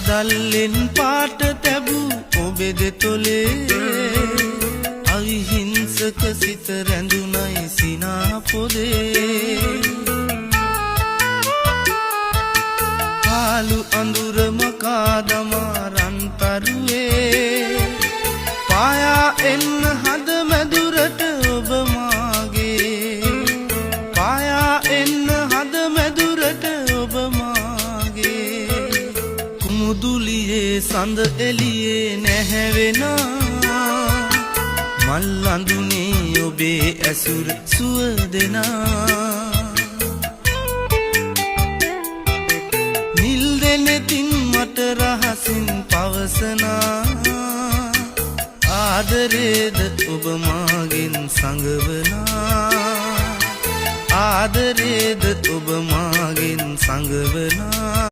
දල්ලෙන් පාට තැබූ ඔබේ දෙතොලේ අවිහිංසක සිත රැඳුනයි සිනා පොදේ පාළු අඳුර මකා දමා රන්තරුවේ පායා එන්න හද මැදුරට ඔබ මාගේ පායා එන්න හද මැදුරට ඔබ මාගේ කුමුදුලියේ සඳ එළියේ නැහැවෙනා මල් අඳුනේ ඔබේ ඇසුර සුවදෙනා නිල් දෙනෙතින් මට රහසින් පවසනා ආදරේද ඔබ මාගෙන් සංගවනා ආදරේද ඔබ මාගෙන් සංගවනා